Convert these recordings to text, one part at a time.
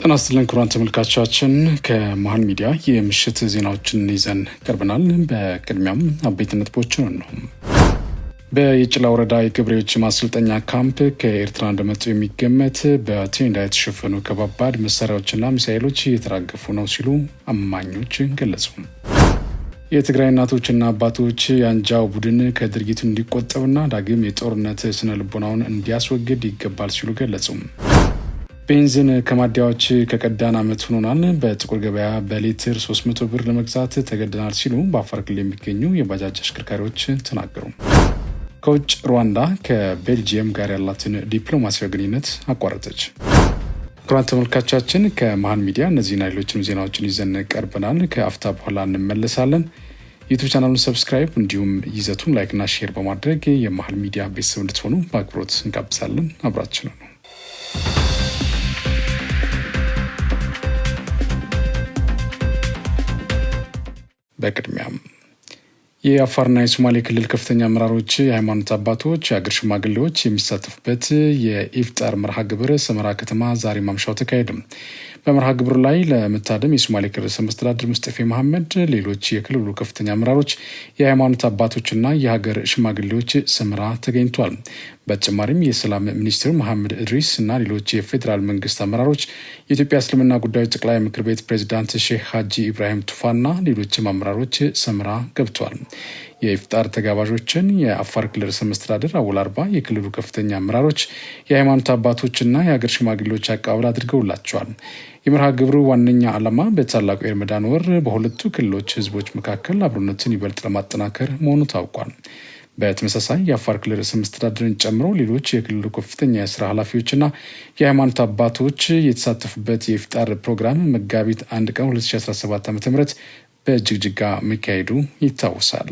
ጤና ይስጥልን ክቡራን ተመልካቾቻችን፣ ከመሃል ሚዲያ የምሽት ዜናዎችን ይዘን ቀርበናል። በቅድሚያም አበይት ነጥቦችን ነው። በየጭላ ወረዳ የገበሬዎች ማሰልጠኛ ካምፕ ከኤርትራ እንደመጡ የሚገመት በቴንዳ የተሸፈኑ ከባባድ መሳሪያዎችና ሚሳኤሎች እየተራገፉ ነው ሲሉ አማኞች ገለጹ። የትግራይ እናቶችና አባቶች የአንጃው ቡድን ከድርጊቱ እንዲቆጠብና ዳግም የጦርነት ስነ ልቦናውን እንዲያስወግድ ይገባል ሲሉ ገለጹ። ቤንዚን ከማደያዎች ከቀዳን ዓመት ሆኖናል። በጥቁር ገበያ በሊትር 300 ብር ለመግዛት ተገደናል ሲሉ በአፋር ክልል የሚገኙ የባጃጅ አሽከርካሪዎች ተናገሩ። ከውጭ ሩዋንዳ ከቤልጂየም ጋር ያላትን ዲፕሎማሲያዊ ግንኙነት አቋረጠች። ክቡራን ተመልካቾቻችን፣ ከመሃል ሚዲያ እነዚህና ሌሎችንም ዜናዎችን ይዘን ቀርበናል። ከአፍታ በኋላ እንመለሳለን። ዩቱብ ቻናሉን ሰብስክራይብ እንዲሁም ይዘቱን ላይክና ሼር በማድረግ የመሃል ሚዲያ ቤተሰብ እንድትሆኑ በአክብሮት እንጋብዛለን። አብራችን ነው። በቅድሚያም የአፋርና የሶማሌ ክልል ከፍተኛ አመራሮች፣ የሃይማኖት አባቶች፣ የአገር ሽማግሌዎች የሚሳተፉበት የኢፍጣር መርሃ ግብር ሰመራ ከተማ ዛሬ ማምሻው ተካሄደ። በመርሃ ግብሩ ላይ ለመታደም የሶማሌ ክልል ርዕሰ መስተዳድር ሙስጠፌ መሐመድ፣ ሌሎች የክልሉ ከፍተኛ አመራሮች፣ የሃይማኖት አባቶችና የሀገር ሽማግሌዎች ሰመራ ተገኝቷል። በተጨማሪም የሰላም ሚኒስትር መሐመድ እድሪስ እና ሌሎች የፌዴራል መንግስት አመራሮች፣ የኢትዮጵያ እስልምና ጉዳዮች ጠቅላይ ምክር ቤት ፕሬዚዳንት ሼህ ሀጂ ኢብራሂም ቱፋና ሌሎችም አመራሮች ሰመራ ገብተዋል። የኢፍጣር ተጋባዦችን የአፋር ክልል ርዕሰ መስተዳድር አወል አርባ፣ የክልሉ ከፍተኛ አመራሮች፣ የሃይማኖት አባቶችና የሀገር ሽማግሌዎች አቀባበል አድርገውላቸዋል። የመርሃ ግብሩ ዋነኛ ዓላማ በታላቁ የረመዳን ወር በሁለቱ ክልሎች ህዝቦች መካከል አብሮነትን ይበልጥ ለማጠናከር መሆኑ ታውቋል። በተመሳሳይ የአፋር ክልል ርዕሰ መስተዳድርን ጨምሮ ሌሎች የክልሉ ከፍተኛ የስራ ኃላፊዎችና የሃይማኖት አባቶች የተሳተፉበት የኢፍጣር ፕሮግራም መጋቢት 1 ቀን 2017 ዓ.ም በጅግጅጋ መካሄዱ ይታወሳል።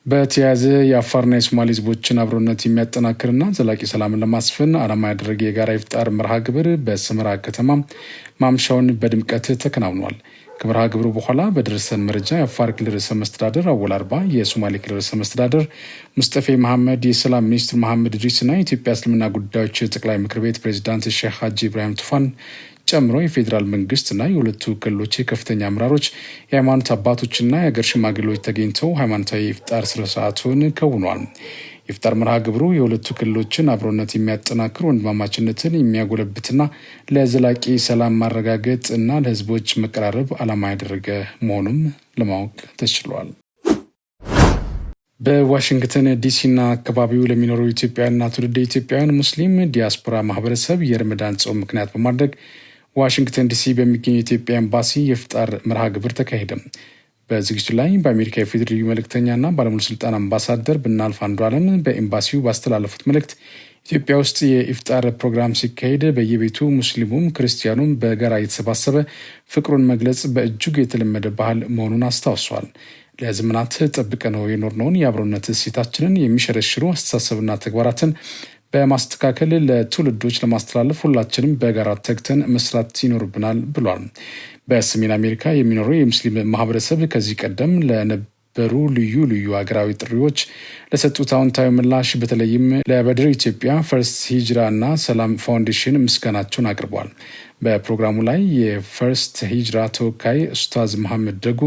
በተያያዘ የአፋርና የሶማሌ ህዝቦችን አብሮነት የሚያጠናክርና ዘላቂ ሰላምን ለማስፈን ዓላማ ያደረገ የጋራ ኢፍጣር መርሃ ግብር በሰመራ ከተማ ማምሻውን በድምቀት ተከናውኗል። ከመርሃ ግብሩ በኋላ በደረሰን መረጃ የአፋር ክልል ርዕሰ መስተዳድር አወል አርባ፣ የሶማሌ ክልል ርዕሰ መስተዳድር ሙስጠፌ መሐመድ፣ የሰላም ሚኒስትር መሐመድ እድሪስና የኢትዮጵያ እስልምና ጉዳዮች ጠቅላይ ምክር ቤት ፕሬዚዳንት ሼህ ሀጂ ኢብራሂም ቱፋን ጨምሮ የፌዴራል መንግስትና የሁለቱ ክልሎች ከፍተኛ አመራሮች፣ የሃይማኖት አባቶችና የሀገር ሽማግሌዎች ተገኝተው ሃይማኖታዊ ኢፍጣር ስነስርዓቱን ከውኗል። የኢፍጣር መርሃ ግብሩ የሁለቱ ክልሎችን አብሮነት የሚያጠናክር፣ ወንድማማችነትን የሚያጎለብትና ለዘላቂ ሰላም ማረጋገጥ እና ለህዝቦች መቀራረብ ዓላማ ያደረገ መሆኑም ለማወቅ ተችሏል። በዋሽንግተን ዲሲና አካባቢው ለሚኖሩ ኢትዮጵያውያንና ትውልደ ኢትዮጵያውያን ሙስሊም ዲያስፖራ ማህበረሰብ የረመዳን ጾም ምክንያት በማድረግ ዋሽንግተን ዲሲ በሚገኘው የኢትዮጵያ ኤምባሲ የኢፍጣር መርሃ ግብር ተካሄደ። በዝግጅቱ ላይ በአሜሪካ የፌዴራል ልዩ መልእክተኛና ባለሙሉ ስልጣን አምባሳደር ብናልፍ አንዱዓለም በኤምባሲው ባስተላለፉት መልእክት ኢትዮጵያ ውስጥ የኢፍጣር ፕሮግራም ሲካሄድ በየቤቱ ሙስሊሙም ክርስቲያኑም በጋራ የተሰባሰበ ፍቅሩን መግለጽ በእጅጉ የተለመደ ባህል መሆኑን አስታውሷል። ለዘመናት ጠብቀነው የኖርነውን የአብሮነት እሴታችንን የሚሸረሽሩ አስተሳሰብና ተግባራትን በማስተካከል ለትውልዶች ለማስተላለፍ ሁላችንም በጋራ ተግተን መስራት ይኖርብናል ብሏል። በሰሜን አሜሪካ የሚኖረው የሙስሊም ማህበረሰብ ከዚህ ቀደም ለነበሩ ልዩ ልዩ ሀገራዊ ጥሪዎች ለሰጡት አዎንታዊ ምላሽ በተለይም ለበድር ኢትዮጵያ፣ ፈርስት ሂጅራ እና ሰላም ፋውንዴሽን ምስጋናቸውን አቅርበዋል። በፕሮግራሙ ላይ የፈርስት ሂጅራ ተወካይ ኡስታዝ መሐመድ ደጉ፣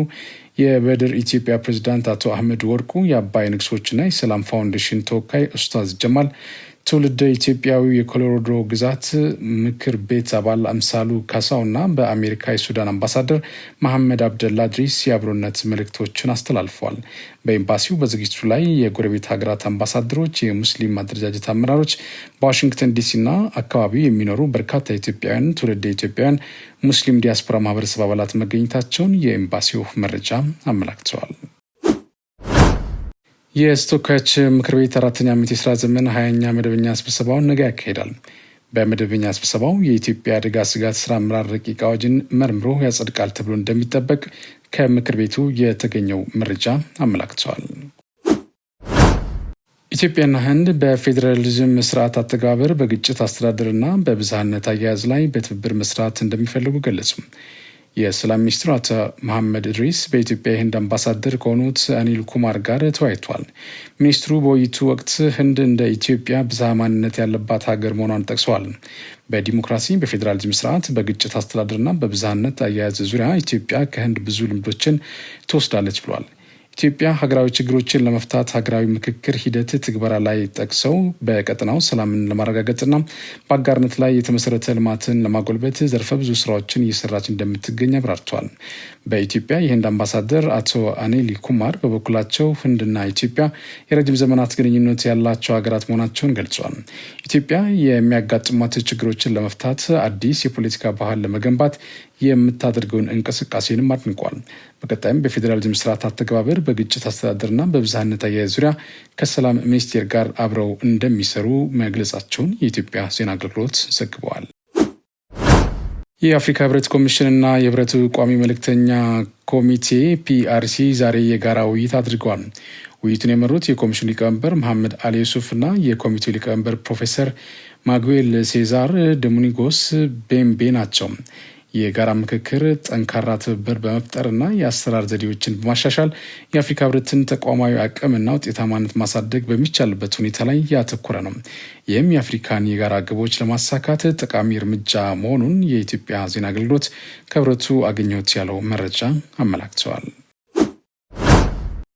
የበድር ኢትዮጵያ ፕሬዝዳንት አቶ አህመድ ወርቁ፣ የአባይ ንግሶችና የሰላም ፋውንዴሽን ተወካይ ኡስታዝ ጀማል፣ ትውልደ ኢትዮጵያዊ የኮሎራዶ ግዛት ምክር ቤት አባል አምሳሉ ካሳውና በአሜሪካ የሱዳን አምባሳደር መሐመድ አብደላ ድሪስ የአብሮነት መልእክቶችን አስተላልፈዋል። በኤምባሲው በዝግጅቱ ላይ የጎረቤት ሀገራት አምባሳደሮች፣ የሙስሊም አደረጃጀት አመራሮች፣ በዋሽንግተን ዲሲና አካባቢው የሚኖሩ በርካታ ኢትዮጵያውያን፣ ትውልደ ኢትዮጵያውያን ሙስሊም ዲያስፖራ ማህበረሰብ አባላት መገኘታቸውን የኤምባሲው መረጃ አመላክተዋል። የተወካዮች ምክር ቤት 4ኛ ዓመት የስራ ዘመን 20ኛ መደበኛ ስብሰባውን ነገ ያካሂዳል። በመደበኛ ስብሰባው የኢትዮጵያ አደጋ ስጋት ስራ አመራር ረቂቅ አዋጅን መርምሮ ያጸድቃል ተብሎ እንደሚጠበቅ ከምክር ቤቱ የተገኘው መረጃ አመላክተዋል። ኢትዮጵያና ህንድ በፌዴራሊዝም ስርዓት አተገባበር፣ በግጭት አስተዳደርና በብዝሃነት አያያዝ ላይ በትብብር መስራት እንደሚፈልጉ ገለጹ። የሰላም ሚኒስትሩ አቶ መሐመድ ኢድሪስ በኢትዮጵያ የህንድ አምባሳደር ከሆኑት አኒል ኩማር ጋር ተወያይቷል። ሚኒስትሩ በውይይቱ ወቅት ህንድ እንደ ኢትዮጵያ ብዝሃ ማንነት ያለባት ሀገር መሆኗን ጠቅሰዋል። በዲሞክራሲ፣ በፌዴራሊዝም ስርዓት፣ በግጭት አስተዳደርና በብዝሃነት አያያዝ ዙሪያ ኢትዮጵያ ከህንድ ብዙ ልምዶችን ትወስዳለች ብሏል። ኢትዮጵያ ሀገራዊ ችግሮችን ለመፍታት ሀገራዊ ምክክር ሂደት ትግበራ ላይ ጠቅሰው በቀጠናው ሰላምን ለማረጋገጥና በአጋርነት ላይ የተመሰረተ ልማትን ለማጎልበት ዘርፈ ብዙ ስራዎችን እየሰራች እንደምትገኝ አብራርተዋል። በኢትዮጵያ የህንድ አምባሳደር አቶ አኒል ኩማር በበኩላቸው ህንድና ኢትዮጵያ የረጅም ዘመናት ግንኙነት ያላቸው ሀገራት መሆናቸውን ገልጿል። ኢትዮጵያ የሚያጋጥሟት ችግሮችን ለመፍታት አዲስ የፖለቲካ ባህል ለመገንባት የምታደርገውን እንቅስቃሴንም አድንቋል። በቀጣይም በፌዴራሊዝም ስርዓት አተገባበር፣ በግጭት አስተዳደርና በብዝሃነት አያያዝ ዙሪያ ከሰላም ሚኒስቴር ጋር አብረው እንደሚሰሩ መግለጻቸውን የኢትዮጵያ ዜና አገልግሎት ዘግበዋል። የአፍሪካ ህብረት ኮሚሽንና የህብረቱ ቋሚ መልእክተኛ ኮሚቴ ፒአርሲ ዛሬ የጋራ ውይይት አድርገዋል። ውይይቱን የመሩት የኮሚሽኑ ሊቀመንበር መሐመድ አሊ ዩሱፍ እና የኮሚቴው ሊቀመንበር ፕሮፌሰር ማጉዌል ሴዛር ዶሚኒጎስ ቤምቤ ናቸው። የጋራ ምክክር ጠንካራ ትብብር በመፍጠርና የአሰራር ዘዴዎችን በማሻሻል የአፍሪካ ህብረትን ተቋማዊ አቅምና ውጤታማነት ማሳደግ በሚቻልበት ሁኔታ ላይ ያተኮረ ነው። ይህም የአፍሪካን የጋራ ግቦች ለማሳካት ጠቃሚ እርምጃ መሆኑን የኢትዮጵያ ዜና አገልግሎት ከህብረቱ አገኘሁት ያለው መረጃ አመላክተዋል።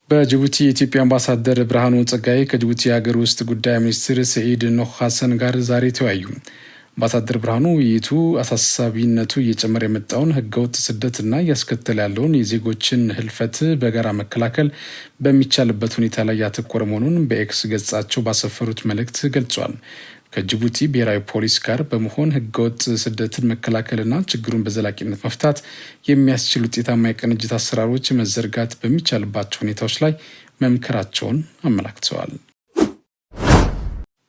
በጅቡቲ የኢትዮጵያ አምባሳደር ብርሃኑ ጸጋዬ ከጅቡቲ የሀገር ውስጥ ጉዳይ ሚኒስትር ሰኢድ ኖህ ሀሰን ጋር ዛሬ ተወያዩ። አምባሳደር ብርሃኑ ውይይቱ አሳሳቢነቱ እየጨመረ የመጣውን ህገወጥ ስደትና እያስከተለ ያለውን የዜጎችን ህልፈት በጋራ መከላከል በሚቻልበት ሁኔታ ላይ ያተኮረ መሆኑን በኤክስ ገጻቸው ባሰፈሩት መልእክት ገልጿል። ከጅቡቲ ብሔራዊ ፖሊስ ጋር በመሆን ህገወጥ ስደትን መከላከልና ችግሩን በዘላቂነት መፍታት የሚያስችል ውጤታማ የቅንጅት አሰራሮች መዘርጋት በሚቻልባቸው ሁኔታዎች ላይ መምከራቸውን አመላክተዋል።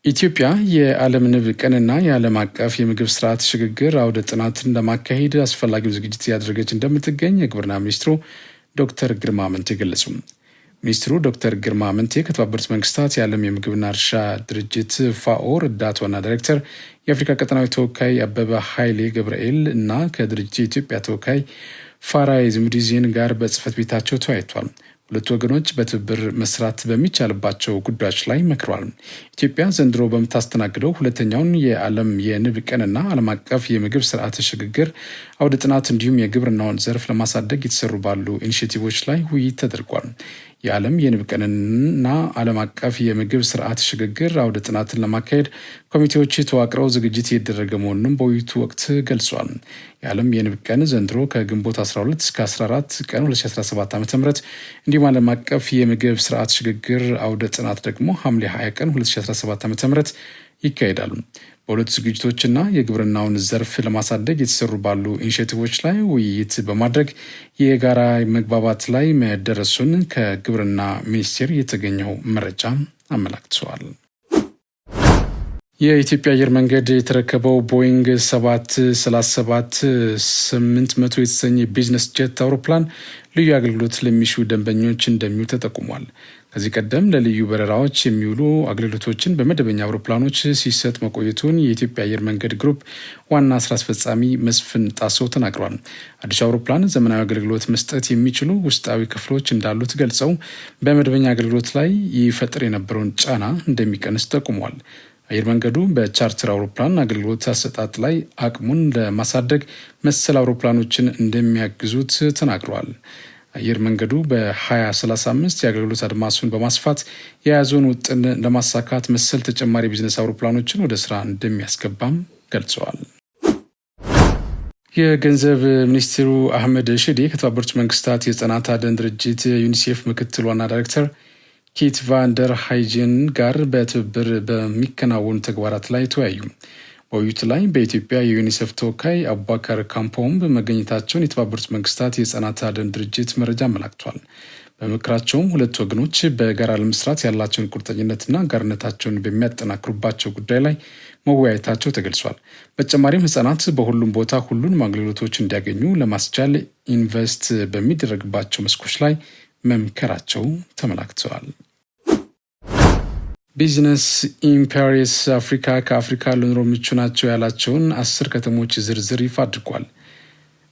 ኢትዮጵያ የዓለም ንብ ቀንና የዓለም አቀፍ የምግብ ስርዓት ሽግግር አውደ ጥናትን ለማካሄድ አስፈላጊው ዝግጅት እያደረገች እንደምትገኝ የግብርና ሚኒስትሩ ዶክተር ግርማ አመንቴ ገለጹ። ሚኒስትሩ ዶክተር ግርማ አመንቴ ከተባበሩት መንግስታት የዓለም የምግብና እርሻ ድርጅት ፋኦ ረዳት ዋና ዳይሬክተር የአፍሪካ ቀጠናዊ ተወካይ አበበ ኃይሌ ገብርኤል እና ከድርጅቱ የኢትዮጵያ ተወካይ ፋራይ ዝሙዲዚን ጋር በጽህፈት ቤታቸው ተወያይቷል። ሁለቱ ወገኖች በትብብር መስራት በሚቻልባቸው ጉዳዮች ላይ መክረዋል። ኢትዮጵያ ዘንድሮ በምታስተናግደው ሁለተኛውን የዓለም የንብ ቀንና ዓለም አቀፍ የምግብ ስርዓት ሽግግር አውደ ጥናት እንዲሁም የግብርናውን ዘርፍ ለማሳደግ የተሰሩ ባሉ ኢኒሼቲቮች ላይ ውይይት ተደርጓል። የዓለም የንብ ቀንና ዓለም አቀፍ የምግብ ስርዓት ሽግግር አውደ ጥናትን ለማካሄድ ኮሚቴዎች ተዋቅረው ዝግጅት እየተደረገ መሆኑንም በውይይቱ ወቅት ገልጿል። የዓለም የንብ ቀን ዘንድሮ ከግንቦት 12 እስከ 14 ቀን 2017 ዓ.ም እንዲሁም ዓለም አቀፍ የምግብ ስርዓት ሽግግር አውደ ጥናት ደግሞ ሐምሌ 20 ቀን 2017 ዓ.ም ይካሄዳሉ። በሁለቱ ዝግጅቶችና የግብርናውን ዘርፍ ለማሳደግ የተሰሩ ባሉ ኢኒሼቲቮች ላይ ውይይት በማድረግ የጋራ መግባባት ላይ መደረሱን ከግብርና ሚኒስቴር የተገኘው መረጃ አመላክተዋል። የኢትዮጵያ አየር መንገድ የተረከበው ቦይንግ 737-800 የተሰኘ ቢዝነስ ጀት አውሮፕላን ልዩ አገልግሎት ለሚሹ ደንበኞች እንደሚውል ተጠቁሟል። ከዚህ ቀደም ለልዩ በረራዎች የሚውሉ አገልግሎቶችን በመደበኛ አውሮፕላኖች ሲሰጥ መቆየቱን የኢትዮጵያ አየር መንገድ ግሩፕ ዋና ስራ አስፈጻሚ መስፍን ጣሰው ተናግረዋል። አዲሱ አውሮፕላን ዘመናዊ አገልግሎት መስጠት የሚችሉ ውስጣዊ ክፍሎች እንዳሉት ገልጸው በመደበኛ አገልግሎት ላይ ይፈጥር የነበረውን ጫና እንደሚቀንስ ጠቁሟል። አየር መንገዱ በቻርተር አውሮፕላን አገልግሎት አሰጣጥ ላይ አቅሙን ለማሳደግ መሰል አውሮፕላኖችን እንደሚያግዙት ተናግረዋል። አየር መንገዱ በ2035 የአገልግሎት አድማሱን በማስፋት የያዘውን ውጥን ለማሳካት መሰል ተጨማሪ ቢዝነስ አውሮፕላኖችን ወደ ስራ እንደሚያስገባም ገልጸዋል። የገንዘብ ሚኒስትሩ አህመድ ሽዴ ከተባበሩት መንግስታት የህጻናት አድን ድርጅት ዩኒሴፍ ምክትል ዋና ዳይሬክተር ኪት ቫንደር ሃይጀን ጋር በትብብር በሚከናወኑ ተግባራት ላይ ተወያዩ። በውይይቱ ላይ በኢትዮጵያ የዩኒሴፍ ተወካይ አቡባከር ካምፖም በመገኘታቸውን የተባበሩት መንግስታት የህጻናት አድን ድርጅት መረጃ አመላክቷል። በምክራቸውም ሁለቱ ወገኖች በጋራ ለመስራት ያላቸውን ቁርጠኝነትና አጋርነታቸውን በሚያጠናክሩባቸው ጉዳይ ላይ መወያየታቸው ተገልጿል። በተጨማሪም ህጻናት በሁሉም ቦታ ሁሉንም አገልግሎቶች እንዲያገኙ ለማስቻል ኢንቨስት በሚደረግባቸው መስኮች ላይ መምከራቸው ተመላክተዋል። ቢዝነስ ኢምፔሪየስ አፍሪካ ከአፍሪካ ለኑሮ ምቹ ናቸው ያላቸውን 10 ከተሞች ዝርዝር ይፋ አድርጓል።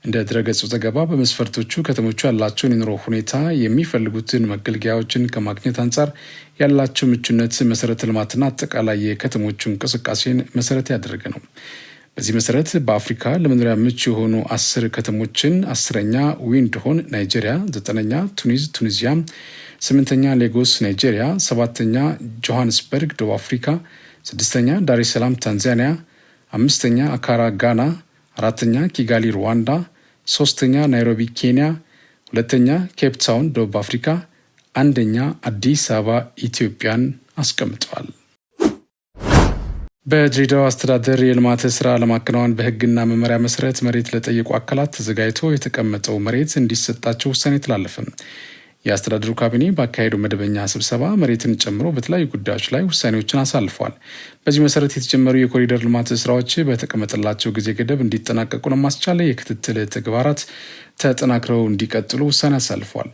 እንደ ድረገጹ ዘገባ በመስፈርቶቹ ከተሞቹ ያላቸውን የኑሮ ሁኔታ፣ የሚፈልጉትን መገልገያዎችን ከማግኘት አንጻር ያላቸው ምቹነት፣ መሰረተ ልማትና አጠቃላይ የከተሞቹ እንቅስቃሴን መሰረት ያደረገ ነው። በዚህ መሰረት በአፍሪካ ለመኖሪያ ምቹ የሆኑ 10 ከተሞችን 10ኛ ዊንድሆን ናይጄሪያ፣ 9ኛ ቱኒዚያ፣ 8ኛ ሌጎስ ናይጄሪያ፣ 7ኛ ጆሃንስበርግ ደቡብ አፍሪካ፣ 6ኛ ዳሬሰላም ታንዛኒያ፣ 5ኛ አካራ ጋና፣ 4ኛ ኪጋሊ ሩዋንዳ፣ 3ኛ ናይሮቢ ኬንያ፣ 2ኛ ኬፕ ታውን ደቡብ አፍሪካ፣ 1ኛ አዲስ አበባ ኢትዮጵያን አስቀምጠዋል። በድሬዳዋ አስተዳደር የልማት ስራ ለማከናወን በሕግና መመሪያ መሰረት መሬት ለጠየቁ አካላት ተዘጋጅቶ የተቀመጠው መሬት እንዲሰጣቸው ውሳኔ ተላለፈ። የአስተዳደሩ ካቢኔ ባካሄደው መደበኛ ስብሰባ መሬትን ጨምሮ በተለያዩ ጉዳዮች ላይ ውሳኔዎችን አሳልፏል። በዚህ መሰረት የተጀመሩ የኮሪደር ልማት ስራዎች በተቀመጠላቸው ጊዜ ገደብ እንዲጠናቀቁ ለማስቻል የክትትል ተግባራት ተጠናክረው እንዲቀጥሉ ውሳኔ አሳልፏል።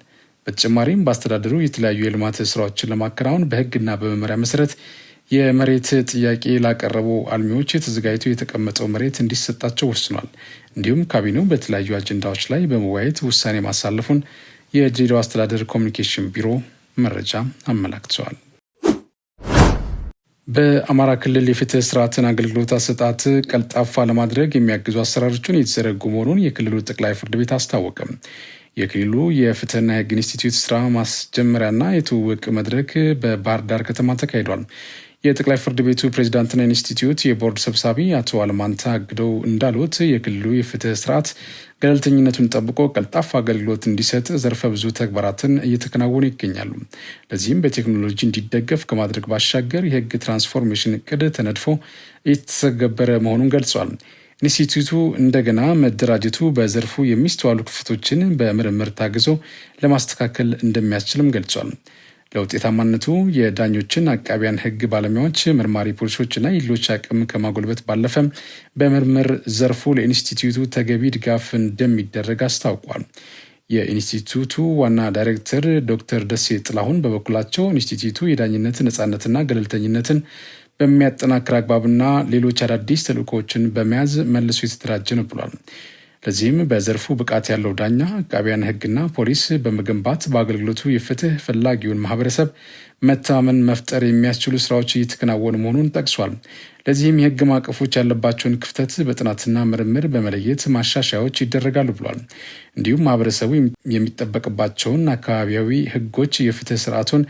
በተጨማሪም በአስተዳደሩ የተለያዩ የልማት ስራዎችን ለማከናወን በሕግና በመመሪያ መሰረት የመሬት ጥያቄ ላቀረቡ አልሚዎች ተዘጋጅቶ የተቀመጠው መሬት እንዲሰጣቸው ወስኗል። እንዲሁም ካቢኔው በተለያዩ አጀንዳዎች ላይ በመወያየት ውሳኔ ማሳለፉን የድሬዳዋ አስተዳደር ኮሚኒኬሽን ቢሮ መረጃ አመላክተዋል። በአማራ ክልል የፍትህ ስርዓትን አገልግሎት አሰጣጥ ቀልጣፋ ለማድረግ የሚያግዙ አሰራሮችን የተዘረጉ መሆኑን የክልሉ ጠቅላይ ፍርድ ቤት አስታወቀም። የክልሉ የፍትህና የህግ ኢንስቲትዩት ስራ ማስጀመሪያና የትውውቅ መድረክ በባህር ዳር ከተማ ተካሂዷል። የጠቅላይ ፍርድ ቤቱ ፕሬዚዳንትና ኢንስቲትዩት የቦርድ ሰብሳቢ አቶ አለማንታ አግደው እንዳሉት የክልሉ የፍትህ ስርዓት ገለልተኝነቱን ጠብቆ ቀልጣፋ አገልግሎት እንዲሰጥ ዘርፈ ብዙ ተግባራትን እየተከናወኑ ይገኛሉ። ለዚህም በቴክኖሎጂ እንዲደገፍ ከማድረግ ባሻገር የህግ ትራንስፎርሜሽን እቅድ ተነድፎ እየተተገበረ መሆኑን ገልጿል። ኢንስቲትዩቱ እንደገና መደራጀቱ በዘርፉ የሚስተዋሉ ክፍተቶችን በምርምር ታግዞ ለማስተካከል እንደሚያስችልም ገልጿል። ለውጤታማነቱ የዳኞችን፣ አቃቢያን ህግ ባለሙያዎች፣ መርማሪ ፖሊሶችና የሌሎች አቅም ከማጎልበት ባለፈ በምርምር ዘርፉ ለኢንስቲትዩቱ ተገቢ ድጋፍ እንደሚደረግ አስታውቋል። የኢንስቲትዩቱ ዋና ዳይሬክተር ዶክተር ደሴ ጥላሁን በበኩላቸው ኢንስቲትዩቱ የዳኝነት ነፃነትና ገለልተኝነትን በሚያጠናክር አግባብና ሌሎች አዳዲስ ተልእኮዎችን በመያዝ መልሶ የተደራጀ ነው ብሏል። ለዚህም በዘርፉ ብቃት ያለው ዳኛ፣ አቃቢያን ህግና ፖሊስ በመገንባት በአገልግሎቱ የፍትህ ፈላጊውን ማህበረሰብ መተማመን መፍጠር የሚያስችሉ ስራዎች እየተከናወኑ መሆኑን ጠቅሷል። ለዚህም የህግ ማዕቀፎች ያለባቸውን ክፍተት በጥናትና ምርምር በመለየት ማሻሻያዎች ይደረጋሉ ብሏል። እንዲሁም ማህበረሰቡ የሚጠበቅባቸውን አካባቢያዊ ህጎች የፍትህ ስርዓቱን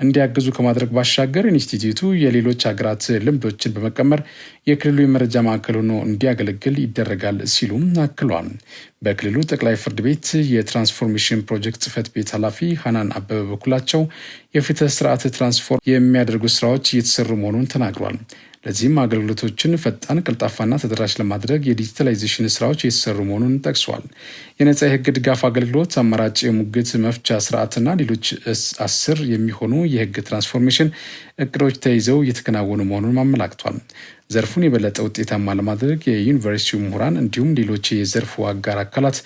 እንዲያግዙ ከማድረግ ባሻገር ኢንስቲትዩቱ የሌሎች ሀገራት ልምዶችን በመቀመር የክልሉ የመረጃ ማዕከል ሆኖ እንዲያገለግል ይደረጋል ሲሉም አክሏል። በክልሉ ጠቅላይ ፍርድ ቤት የትራንስፎርሜሽን ፕሮጀክት ጽህፈት ቤት ኃላፊ ሀናን አበበ በኩላቸው የፍትህ ስርዓት ትራንስፎርም የሚያደርጉ ስራዎች እየተሰሩ መሆኑን ተናግሯል። ለዚህም አገልግሎቶችን ፈጣን፣ ቀልጣፋና ተደራሽ ለማድረግ የዲጂታላይዜሽን ስራዎች እየተሰሩ መሆኑን ጠቅሷል። የነጻ የህግ ድጋፍ አገልግሎት፣ አማራጭ የሙግት መፍቻ ስርዓትና ሌሎች 10 የሚሆኑ የህግ ትራንስፎርሜሽን እቅዶች ተይዘው እየተከናወኑ መሆኑን አመላክቷል። ዘርፉን የበለጠ ውጤታማ ለማድረግ የዩኒቨርሲቲው ምሁራን እንዲሁም ሌሎች የዘርፉ አጋር አካላት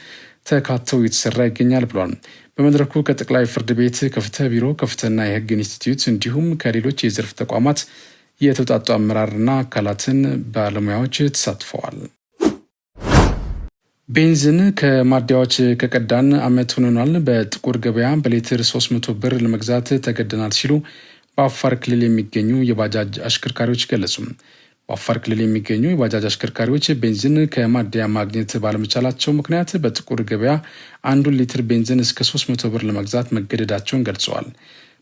ተካተው እየተሰራ ይገኛል ብሏል። በመድረኩ ከጠቅላይ ፍርድ ቤት፣ ከፍትህ ቢሮ፣ ከፍትህና የህግ ኢንስቲትዩት እንዲሁም ከሌሎች የዘርፍ ተቋማት የተውጣጡ አመራርና አካላትን ባለሙያዎች ተሳትፈዋል። ቤንዚን ከማደያዎች ከቀዳን ዓመት ሆኖናል። በጥቁር ገበያ በሌትር 300 ብር ለመግዛት ተገደናል ሲሉ በአፋር ክልል የሚገኙ የባጃጅ አሽከርካሪዎች ገለጹ። በአፋር ክልል የሚገኙ የባጃጅ አሽከርካሪዎች ቤንዚን ከማደያ ማግኘት ባለመቻላቸው ምክንያት በጥቁር ገበያ 1 ሊትር ቤንዚን እስከ 300 ብር ለመግዛት መገደዳቸውን ገልጸዋል።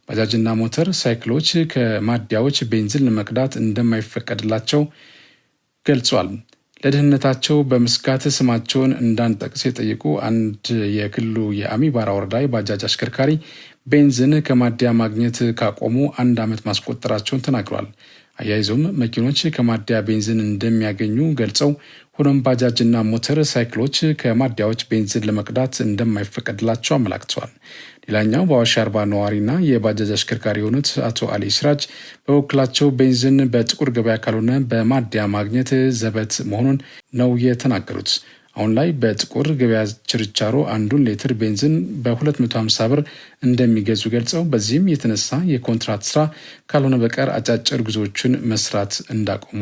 ባጃጅና ሞተር ሳይክሎች ከማደያዎች ቤንዚን ለመቅዳት እንደማይፈቀድላቸው ገልጿል። ለደህንነታቸው በመስጋት ስማቸውን እንዳንጠቅስ የጠየቁ አንድ የክልሉ የአሚባራ ወረዳ የባጃጅ አሽከርካሪ ቤንዚን ከማደያ ማግኘት ካቆሙ 1 ዓመት ማስቆጠራቸውን ተናግሯል። አያይዞም መኪኖች ከማደያ ቤንዚን እንደሚያገኙ ገልጸው ሆኖም ባጃጅና ሞተር ሳይክሎች ከማደያዎች ቤንዚን ለመቅዳት እንደማይፈቀድላቸው አመላክተዋል። ሌላኛው በአዋሽ አርባ ነዋሪና የባጃጅ አሽከርካሪ የሆኑት አቶ አሊ ሲራጅ በበኩላቸው ቤንዚን በጥቁር ገበያ ካልሆነ በማደያ ማግኘት ዘበት መሆኑን ነው የተናገሩት። አሁን ላይ በጥቁር ገበያ ችርቻሮ 1 ሊትር ቤንዚን በ250 ብር እንደሚገዙ ገልጸው በዚህም የተነሳ የኮንትራት ስራ ካልሆነ በቀር አጫጭር ጉዞዎችን መስራት እንዳቆሙ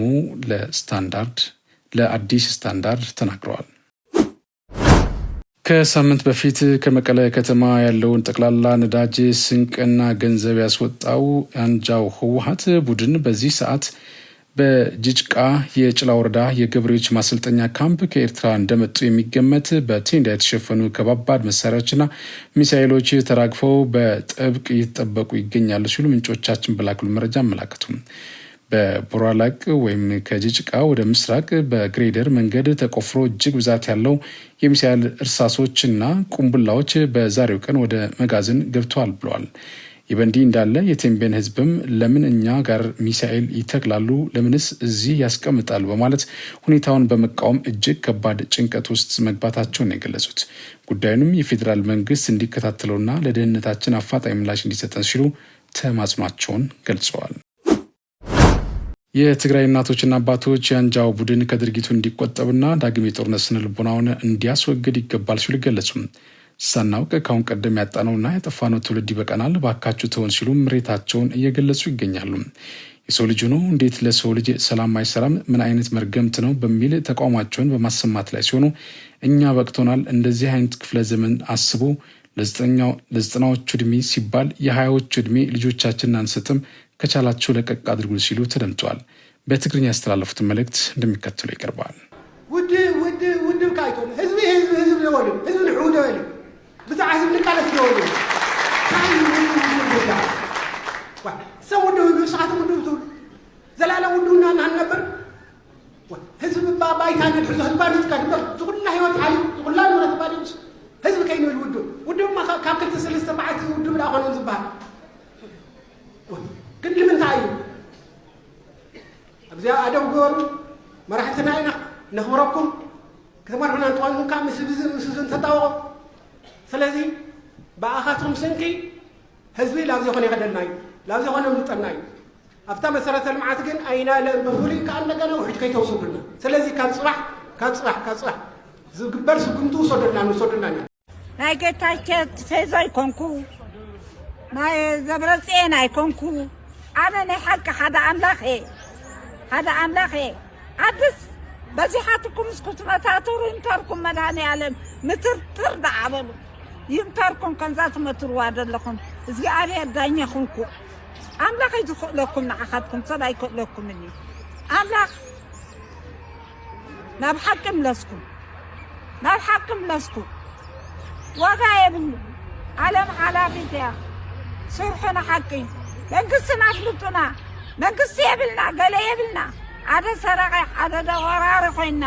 ለአዲስ ስታንዳርድ ተናግረዋል። ከሳምንት በፊት ከመቀለ ከተማ ያለውን ጠቅላላ ነዳጅ ስንቅና ገንዘብ ያስወጣው አንጃው ህወሓት ቡድን በዚህ ሰዓት በጅጅቃ የጭላ ወረዳ የገበሬዎች ማሰልጠኛ ካምፕ ከኤርትራ እንደመጡ የሚገመት በቴንዳ የተሸፈኑ ከባባድ መሳሪያዎችና ሚሳኤሎች ተራግፈው በጥብቅ እየተጠበቁ ይገኛሉ ሲሉ ምንጮቻችን በላክሉ መረጃ አመላከቱ። በቦራላቅ ወይም ከጅጅቃ ወደ ምስራቅ በግሬደር መንገድ ተቆፍሮ እጅግ ብዛት ያለው የሚሳኤል እርሳሶችና ቁምቡላዎች በዛሬው ቀን ወደ መጋዘን ገብተዋል ብለዋል። ይህ በእንዲህ እንዳለ የቴምቤን ህዝብም ለምን እኛ ጋር ሚሳኤል ይተክላሉ፣ ለምንስ እዚህ ያስቀምጣሉ በማለት ሁኔታውን በመቃወም እጅግ ከባድ ጭንቀት ውስጥ መግባታቸውን የገለጹት ጉዳዩንም የፌዴራል መንግስት እንዲከታተለውና ለደህንነታችን አፋጣኝ ምላሽ እንዲሰጠን ሲሉ ተማጽኗቸውን ገልጸዋል። የትግራይ እናቶችና አባቶች የአንጃው ቡድን ከድርጊቱ እንዲቆጠብና ዳግም የጦርነት ስነ ልቦናውን እንዲያስወግድ ይገባል ሲሉ ገለጹ። ሳናውቅ ካሁን ቀደም ያጣነውና ያጠፋነው ትውልድ ይበቃናል፣ ባካችሁ ተውን ሲሉ ምሬታቸውን እየገለጹ ይገኛሉ። የሰው ልጅ ሆኖ እንዴት ለሰው ልጅ ሰላም አይሰራም? ምን አይነት መርገምት ነው? በሚል ተቃውሟቸውን በማሰማት ላይ ሲሆኑ እኛ በቅቶናል፣ እንደዚህ አይነት ክፍለ ዘመን አስቦ ለዘጠናዎቹ ዕድሜ ሲባል የሀያዎቹ ዕድሜ ልጆቻችንን አንሰጥም፣ ከቻላቸው ለቀቅ አድርጉ ሲሉ ተደምጠዋል። በትግርኛ ያስተላለፉትን መልእክት እንደሚከተለው ይቀርባል። ውድ ካይቶን ህዝብ ደወሉ ህዝብ ንዑ ደወሉ ብዛዕ ህዝብ ንቃለት ደወሉ ሰብ ውድ ሰዓት ውድ ትብል ዘላለም ውድና ናነበር ህዝብ ባይታ ነድሕዞ ህዝባ ንትካ ድበር ዝኩላ ህይወት ሓልዩ ዝኩላ ንብረት ባልዩ ህዝቢ ከይንብል ውድ ካብ 2-3 መዓልቲ ውድ ብላ ኮነ ዝበሃል ግን ንምንታይ እዩ ኣብዚኣ ኣደው ገበሩ መራሕትና ኢና ነኽብረኩም ከተመርሑና እንትኾኑ ካብ ምስብዝን ተጣወቑ ስለዚ ብኣኻትኩም ስንኪ ህዝቢ ላብዚ ኮነ ይኸደልና እዩ ላብዚ ኮነ ምልጠና እዩ ኣብታ መሰረተ ልምዓት ግን ኣይናለን ብፍሉይ ከዓ እንደገና ውሕጅ ከይተውስዱልና ስለዚ ካብ ፅባሕ ዝግበር ስጉምቲ ውሰዱልና ናይ ጌታቸው ፌዞ ኣይኮንኩ ናይ ዘብረፅየን ኣይኮንኩ ኣነ ናይ ሓቂ ሓደ ኣምላኽ እየ ኣድስ በዚሓትኩም እስኩትመታትሩ ይምተርኩም መድኃኔዓለም ምትርትር ዳዓበሉ ይምተርኩም ከምዛ ትመትርዋ ዘለኹም እግዚኣብሔር ዳኛኹምኩ ኣምላኽ ዝኽእለኩም ንዓኻትኩም ሰብ ኣይክእለኩም እኒ ኣምላኽ ናብ ሓቂ ምለስኩም ዋጋ የብሉ ዓለም ሓላፊት እያ ስርሑና ሓቂ መንግስትና ኣፍልጡና መንግስቲ የብልና ገለ የብልና ዓደ ሰረቀ ዓደ ወራሪ ኮይና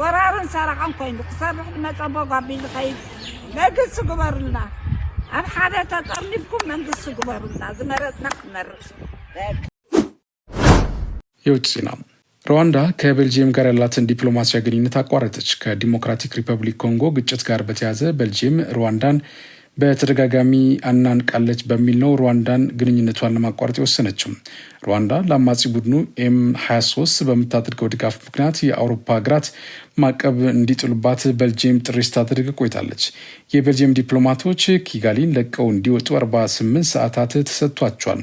ወራርን ሰረቀን ኮይኑ ክሰርሕ መፀበ ጋቢል ኸይድ መንግስቲ ግበሩልና ኣብ ሓደ ተጠርኒፍኩም መንግስቲ ግበሩልና ዝመረጥና ክመርጥ። የውጭ ዜና ሩዋንዳ ከቤልጂየም ጋር ያላትን ዲፕሎማሲያዊ ግንኙነት አቋረጠች። ከዲሞክራቲክ ሪፐብሊክ ኮንጎ ግጭት ጋር በተያያዘ ቤልጂየም ሩዋንዳን በተደጋጋሚ አናንቃለች በሚል ነው ሩዋንዳን ግንኙነቷን ለማቋረጥ የወሰነችው። ሩዋንዳ ለአማጺ ቡድኑ M23 በምታደርገው ድጋፍ ምክንያት የአውሮፓ ሀገራት ማዕቀብ እንዲጥሉባት ቤልጂየም ጥሪ ስታደርግ ቆይታለች። የቤልጂየም ዲፕሎማቶች ኪጋሊን ለቀው እንዲወጡ 48 ሰዓታት ተሰጥቷቸዋል።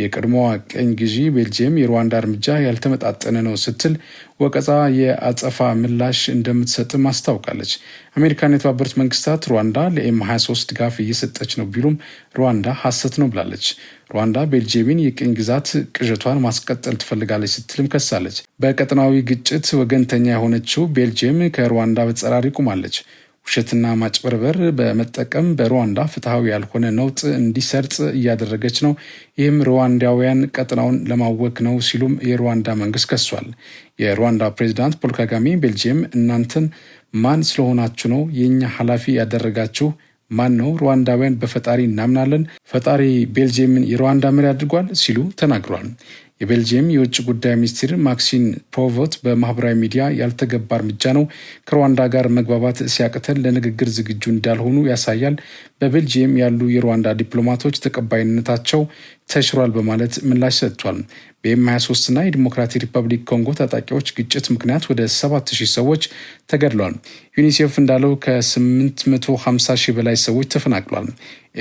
የቀድሞዋ ቀኝ ግዢ ቤልጂየም የሩዋንዳ እርምጃ ያልተመጣጠነ ነው ስትል ወቀጻ የአጸፋ ምላሽ እንደምትሰጥም አስታውቃለች። አሜሪካና የተባበሩት መንግስታት ሩዋንዳ ለM23 ድጋፍ እየሰጠች ነው ቢሉም ሩዋንዳ ሐሰት ነው ብላለች። ሩዋንዳ ቤልጂየምን የቅኝ ግዛት ቅዠቷን ማስቀጠል ትፈልጋለች ስትልም ከሳለች። በቀጠናዊ ግጭት ወገንተኛ የሆነችው ቤልጂየም ከሩዋንዳ በተጻራሪ ቆማለች። ውሸትና ማጭበርበር በመጠቀም በሩዋንዳ ፍትሐዊ ያልሆነ ነውጥ እንዲሰርጽ እያደረገች ነው። ይህም ሩዋንዳውያን ቀጠናውን ለማወክ ነው ሲሉም የሩዋንዳ መንግስት ከሷል። የሩዋንዳ ፕሬዚዳንት ፖል ካጋሜ ቤልጂየም እናንተን ማን ስለሆናችሁ ነው የእኛ ኃላፊ ያደረጋችሁ? ማን ነው? ሩዋንዳውያን በፈጣሪ እናምናለን፣ ፈጣሪ ቤልጂየምን የሩዋንዳ መሪ አድርጓል ሲሉ ተናግሯል። የቤልጂየም የውጭ ጉዳይ ሚኒስትር ማክሲም ፕሮቮት በማህበራዊ ሚዲያ ያልተገባ እርምጃ ነው፣ ከሩዋንዳ ጋር መግባባት ሲያቅተን ለንግግር ዝግጁ እንዳልሆኑ ያሳያል፣ በቤልጂየም ያሉ የሩዋንዳ ዲፕሎማቶች ተቀባይነታቸው ተሽሯል በማለት ምላሽ ሰጥቷል። በM23ና የዲሞክራቲክ ሪፐብሊክ ኮንጎ ታጣቂዎች ግጭት ምክንያት ወደ 7000 ሰዎች ተገድለዋል። ዩኒሴፍ እንዳለው ከ850 ሺህ በላይ ሰዎች ተፈናቅሏል።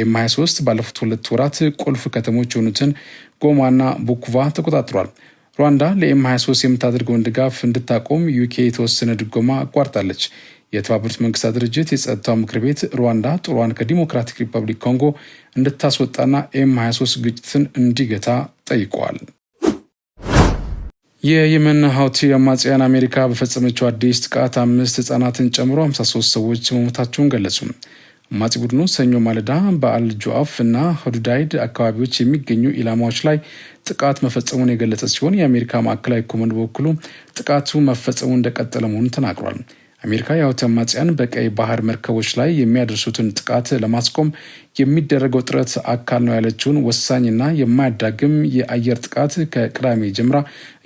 M23 ባለፉት 2 ወራት ቁልፍ ከተሞች የሆኑትን ጎማና ቡኩቫ ተቆጣጥሯል። ሩዋንዳ ለM23 የምታደርገውን ድጋፍ እንድታቆም ዩኬ የተወሰነ ድጎማ አቋርጣለች። የተባበሩት መንግስታት ድርጅት የጸጥታው ምክር ቤት ሩዋንዳ ጦሯን ከዲሞክራቲክ ሪፐብሊክ ኮንጎ እንድታስወጣና ኤም23 ግጭትን እንዲገታ ጠይቀዋል። የየመን ሀውቲ አማጽያን አሜሪካ በፈጸመችው አዲስ ጥቃት 5 ህጻናትን ጨምሮ 53 ሰዎች መሞታቸውን ገለጹ። አማጺ ቡድኑ ሰኞ ማለዳ በአልጁአፍ እና ሁዱዳይድ አካባቢዎች የሚገኙ ኢላማዎች ላይ ጥቃት መፈጸሙን የገለጸ ሲሆን የአሜሪካ ማዕከላዊ ኮማንድ በበኩሉ ጥቃቱ መፈጸሙ እንደቀጠለ መሆኑን ተናግሯል። አሜሪካ የሀውቲ አማጽያን በቀይ ባህር መርከቦች ላይ የሚያደርሱትን ጥቃት ለማስቆም የሚደረገው ጥረት አካል ነው ያለችውን ወሳኝና የማያዳግም የአየር ጥቃት ከቅዳሜ ጀምራ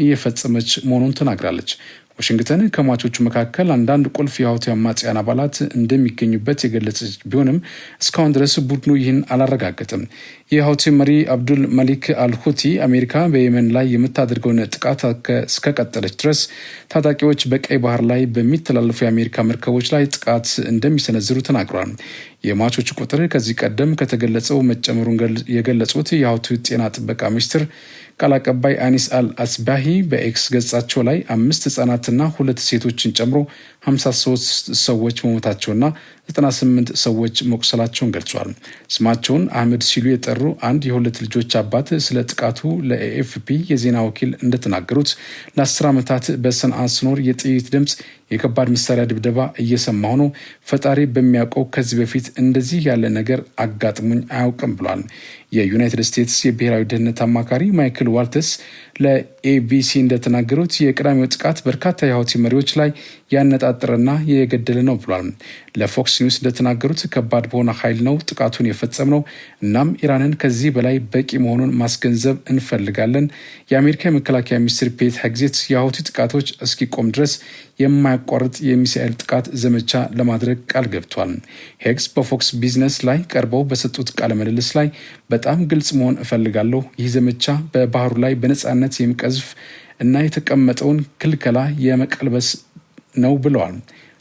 እየፈጸመች መሆኑን ተናግራለች። ዋሽንግተን ከሟቾቹ መካከል አንዳንድ ቁልፍ የሀውቲ አማጽያን አባላት እንደሚገኙበት የገለጸች ቢሆንም እስካሁን ድረስ ቡድኑ ይህን አላረጋገጠም። የሀውቲ መሪ አብዱል መሊክ አልሁቲ አሜሪካ በየመን ላይ የምታደርገውን ጥቃት እስከቀጠለች ድረስ ታጣቂዎች በቀይ ባህር ላይ በሚተላለፉ የአሜሪካ መርከቦች ላይ ጥቃት እንደሚሰነዝሩ ተናግሯል። የሟቾቹ ቁጥር ከዚህ ቀደም ከተገለጸው መጨመሩን የገለጹት የሀውቲ ጤና ጥበቃ ሚኒስትር ቃል አቀባይ አኒስ አል አስባሂ በኤክስ ገጻቸው ላይ 5 ህጻናትና 2 ሴቶችን ጨምሮ 53 ሰዎች መሞታቸውና 98 ሰዎች መቁሰላቸውን ገልጿል። ስማቸውን አህመድ ሲሉ የጠሩ አንድ የ2 ልጆች አባት ስለ ጥቃቱ ለኤኤፍፒ የዜና ወኪል እንደተናገሩት ለ10 ዓመታት በሰንዓ ስኖር የጥይት ድምፅ፣ የከባድ መሳሪያ ድብደባ እየሰማሁ ነው። ፈጣሪ በሚያውቀው ከዚህ በፊት እንደዚህ ያለ ነገር አጋጥሙኝ አያውቅም ብሏል። የዩናይትድ ስቴትስ የብሔራዊ ደህንነት አማካሪ ማይክል ዋልተስ ለኤቢሲ እንደተናገሩት የቅዳሜው ጥቃት በርካታ የሀውቲ መሪዎች ላይ ያነጣጠረና የገደለ ነው ብሏል። ለፎክስ ኒውስ እንደተናገሩት ከባድ በሆነ ኃይል ነው ጥቃቱን የፈጸምነው። እናም ኢራንን ከዚህ በላይ በቂ መሆኑን ማስገንዘብ እንፈልጋለን። የአሜሪካ የመከላከያ ሚኒስትር ፔት ሄግሴት የሀውቲ ጥቃቶች እስኪቆም ድረስ የማያቋርጥ የሚሳኤል ጥቃት ዘመቻ ለማድረግ ቃል ገብቷል። ሄግስ በፎክስ ቢዝነስ ላይ ቀርበው በሰጡት ቃለ ምልልስ ላይ በጣም ግልጽ መሆን እፈልጋለሁ። ይህ ዘመቻ በባህሩ ላይ በነጻነት የሚቀዝፍ እና የተቀመጠውን ክልከላ የመቀልበስ ነው ብለዋል።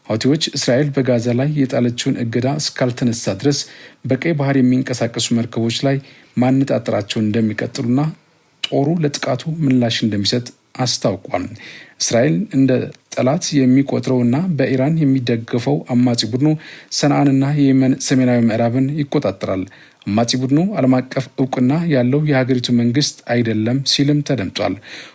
ሀውቲዎች እስራኤል በጋዛ ላይ የጣለችውን እገዳ እስካልተነሳ ድረስ በቀይ ባህር የሚንቀሳቀሱ መርከቦች ላይ ማነጣጠራቸውን እንደሚቀጥሉና ጦሩ ለጥቃቱ ምላሽ እንደሚሰጥ አስታውቋል። እስራኤል እንደ ጠላት የሚቆጥረውና በኢራን የሚደገፈው አማጺ ቡድኑ ሰንዓንና የየመን ሰሜናዊ ምዕራብን ይቆጣጠራል። አማጺ ቡድኑ ዓለም አቀፍ እውቅና ያለው የሀገሪቱ መንግስት አይደለም ሲልም ተደምጧል።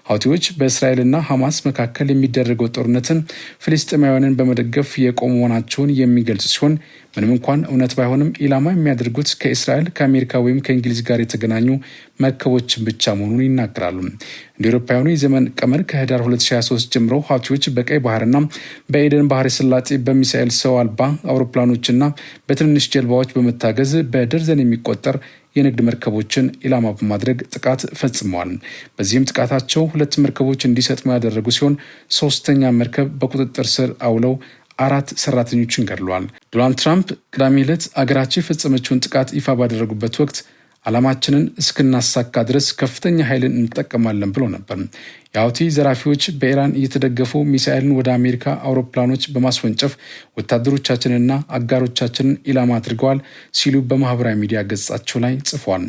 ሀውቲዎች በእስራኤልና ሐማስ መካከል የሚደረገው ጦርነትን ፍልስጤማውያንን በመደገፍ የቆሙ መሆናቸውን የሚገልጽ ሲሆን ምንም እንኳን እውነት ባይሆንም ኢላማ የሚያደርጉት ከእስራኤል ከአሜሪካ ወይም ከእንግሊዝ ጋር የተገናኙ መርከቦችን ብቻ መሆኑን ይናገራሉ። እንደ አውሮፓውያኑ የዘመን ቀመር ከህዳር 2023 ጀምሮ ሀውቲዎች በቀይ ባህርና በኤደን ባህረ ሰላጤ በሚሳኤል ሰው አልባ አውሮፕላኖችና በትንንሽ ጀልባዎች በመታገዝ በደርዘን የሚቆጠር የንግድ መርከቦችን ኢላማ በማድረግ ጥቃት ፈጽመዋል። በዚህም ጥቃታቸው 2 መርከቦች እንዲሰጥሙ ያደረጉ ሲሆን 3ኛ መርከብ በቁጥጥር ስር አውለው 4 ሰራተኞችን ገድለዋል። ዶናልድ ትራምፕ ቅዳሜ ዕለት አገራቸው የፈጸመችውን ጥቃት ይፋ ባደረጉበት ወቅት ዓላማችንን እስክናሳካ ድረስ ከፍተኛ ኃይልን እንጠቀማለን ብሎ ነበር። የሀውቲ ዘራፊዎች በኢራን እየተደገፉ ሚሳኤልን ወደ አሜሪካ አውሮፕላኖች በማስወንጨፍ ወታደሮቻችንንና አጋሮቻችንን ኢላማ አድርገዋል ሲሉ በማህበራዊ ሚዲያ ገጻቸው ላይ ጽፏል።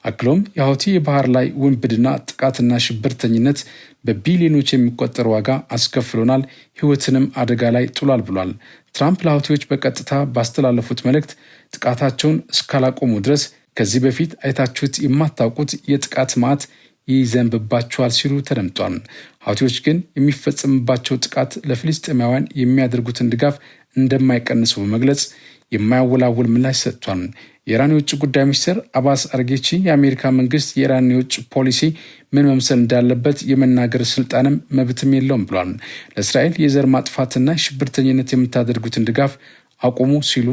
አክሎም የሀውቲ የባህር ላይ ውንብድና ጥቃትና ሽብርተኝነት በቢሊዮኖች የሚቆጠር ዋጋ አስከፍሎናል፣ ህይወትንም አደጋ ላይ ጥሏል ብሏል። ትራምፕ ለሀውቲዎች በቀጥታ ባስተላለፉት መልእክት ጥቃታቸውን እስካላቆሙ ድረስ ከዚህ በፊት አይታችሁት የማታውቁት የጥቃት ማዕት ይዘንብባቸዋል ሲሉ ተደምጧል። ሀውቲዎች ግን የሚፈጸምባቸው ጥቃት ለፍልስጤማውያን የሚያደርጉትን ድጋፍ እንደማይቀንሱ በመግለጽ የማያወላውል ምላሽ ሰጥቷል። የኢራን የውጭ ጉዳይ ሚኒስትር አባስ አርጌቺ የአሜሪካ መንግስት የኢራን የውጭ ፖሊሲ ምን መምሰል እንዳለበት የመናገር ስልጣንም መብትም የለውም ብሏል። ለእስራኤል የዘር ማጥፋትና ሽብርተኝነት የምታደርጉትን ድጋፍ አቁሙ ሲሉ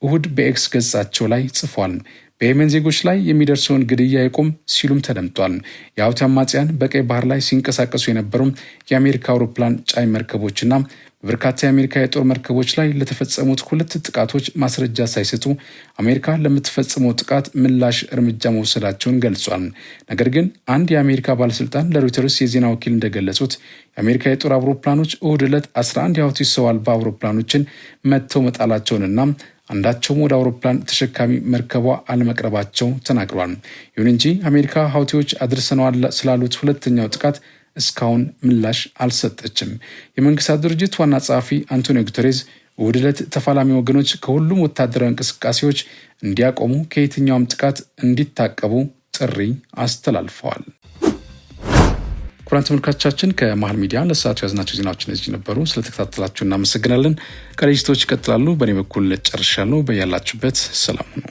እሁድ በኤክስ ገጻቸው ላይ ጽፏል። በየመን ዜጎች ላይ የሚደርሰውን ግድያ ይቁም ሲሉም ተደምጧል። የሀውቲ አማጽያን በቀይ ባህር ላይ ሲንቀሳቀሱ የነበሩ የአሜሪካ አውሮፕላን ጫኝ መርከቦችና በበርካታ የአሜሪካ የጦር መርከቦች ላይ ለተፈጸሙት 2 ጥቃቶች ማስረጃ ሳይሰጡ አሜሪካ ለምትፈጽመው ጥቃት ምላሽ እርምጃ መውሰዳቸውን ገልጿል። ነገር ግን አንድ የአሜሪካ ባለስልጣን ለሮይተርስ የዜና ወኪል እንደገለጹት የአሜሪካ የጦር አውሮፕላኖች እሁድ ዕለት 11 የሀውቲ ሰው አልባ አውሮፕላኖችን መትተው መጣላቸውንና አንዳቸውም ወደ አውሮፕላን ተሸካሚ መርከቧ አለመቅረባቸው ተናግሯል። ይሁን እንጂ አሜሪካ ሀውቲዎች አድርሰነዋል ስላሉት 2ኛው ጥቃት እስካሁን ምላሽ አልሰጠችም። የመንግስታት ድርጅት ዋና ጸሐፊ አንቶኒዮ ጉተሬዝ እሁድ ዕለት ተፋላሚ ወገኖች ከሁሉም ወታደራዊ እንቅስቃሴዎች እንዲያቆሙ፣ ከየትኛውም ጥቃት እንዲታቀቡ ጥሪ አስተላልፈዋል። ክቡራን ተመልካቾቻችን ከመሃል ሚዲያ ለሰዓቱ ያዝናቸው ዜናዎች እነዚህ ነበሩ። ስለተከታተላችሁ እናመሰግናለን። ቀሪ ዝግጅቶች ይቀጥላሉ። በእኔ በኩል ጨርሻለሁ። በያላችሁበት ሰላም ሁኑ።